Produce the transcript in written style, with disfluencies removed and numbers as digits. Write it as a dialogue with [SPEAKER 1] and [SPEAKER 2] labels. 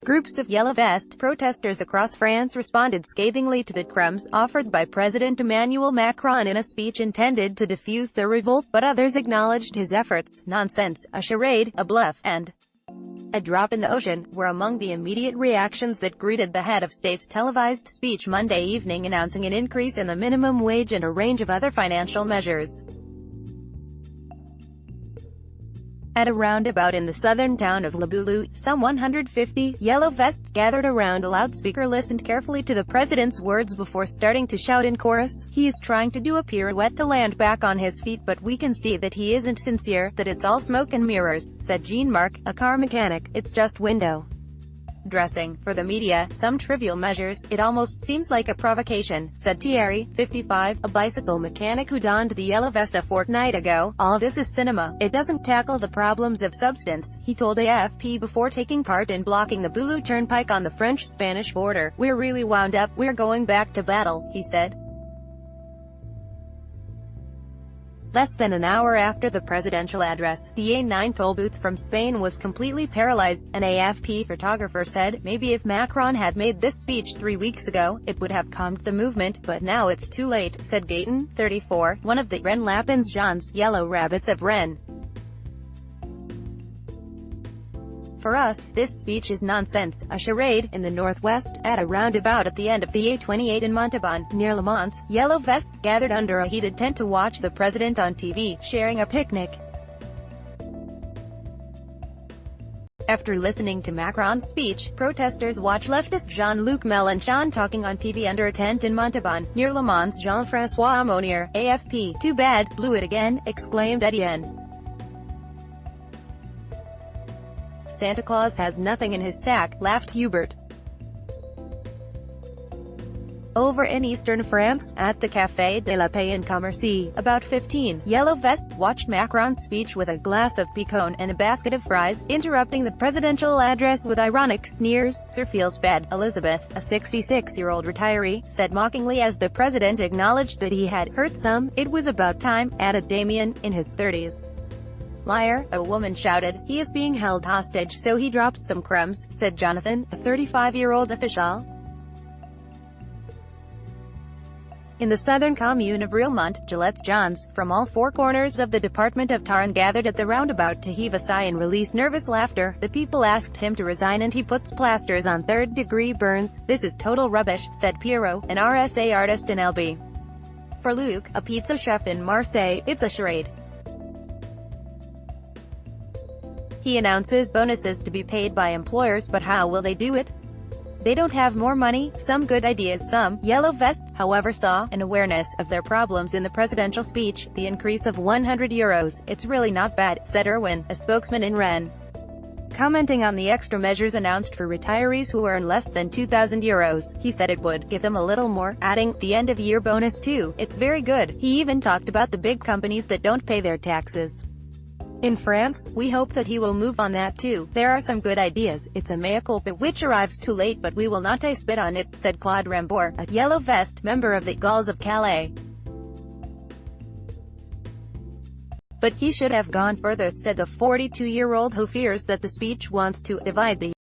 [SPEAKER 1] Groups of yellow vest protesters across France responded scathingly to the crumbs offered by President Emmanuel Macron in a speech intended to defuse the revolt, but others acknowledged his efforts. Nonsense, a charade, a bluff, and a drop in the ocean were among the immediate reactions that greeted the head of state's televised speech Monday evening, announcing an increase in the minimum wage and a range of other financial measures. At a roundabout in the southern town of Le Boulou, some 150 yellow vests gathered around a loudspeaker listened carefully to the president's words before starting to shout in chorus, "He is trying to do a pirouette to land back on his feet, but we can see that he isn't sincere, that it's all smoke and mirrors," said Jean-Marc, a car mechanic. "It's just window dressing. For the media, some trivial measures. It almost seems like a provocation," said Thierry, 55, a bicycle mechanic who donned the yellow vest a fortnight ago. "All this is cinema. It doesn't tackle the problems of substance," he told AFP before taking part in blocking the Boulou Turnpike on the French-Spanish border. "We're really wound up. We're going back to battle," he said. Less than an hour after the presidential address, the A9 toll booth from Spain was completely paralyzed. An AFP photographer said, "Maybe if Macron had made this speech 3 weeks ago, it would have calmed the movement, but now it's too late," said Gaëtan, 34, one of the Rennes Lapins Jaunes, Yellow Rabbits of Rennes. "For us, this speech is nonsense, a charade." In the northwest, at a roundabout at the end of the A28 in Montauban, near Le Mans, yellow vests gathered under a heated tent to watch the president on TV, sharing a picnic. After listening to Macron's speech, protesters watched leftist Jean-Luc Mélenchon talking on TV under a tent in Montauban, near Le Mans. Jean-François Aumonier, AFP, "Too bad, blew it again," exclaimed Etienne. "Santa Claus has nothing in his sack," laughed Hubert. Over in eastern France, at the Café de la Paix in Commercy, about 15 yellow vests watched Macron's speech with a glass of Picon and a basket of fries, interrupting the presidential address with ironic sneers. "Sir feels bad." Elizabeth, a 66-year-old retiree, said mockingly as the president acknowledged that he had hurt some. "It was about time," added Damien, in his 30s. "Liar," a woman shouted. "He is being held hostage, so he dropped some crumbs," said Jonathan, a 35-year-old official. In the southern commune of Realmont, Gillette's Johns, from all four corners of the department of Tarn gathered at the roundabout to heave a sigh and release nervous laughter. The people asked him to resign and he puts plasters on third-degree burns. "This is total rubbish," said Pierrot, an RSA artist in Elbe. For Luc, a pizza chef in Marseille, it's a charade. He announces bonuses to be paid by employers, but how will they do it? They don't have more money. Some good ideas. Some yellow vests, however, saw an awareness of their problems in the presidential speech. The increase of €100. "It's really not bad," said Erwin, a spokesman in Rennes. Commenting on the extra measures announced for retirees who earn less than €2,000, he said it would give them a little more, adding, "The end-of-year bonus too. It's very good." He even talked about the big companies that don't pay their taxes. In France, "We hope that he will move on that too. There are some good ideas. It's a mea culpa which arrives too late, but we will not spit on it," said Claude Rambour, a yellow vest member of the Gauls of Calais. "But he should have gone further," said the 42-year-old who fears that the speech wants to divide the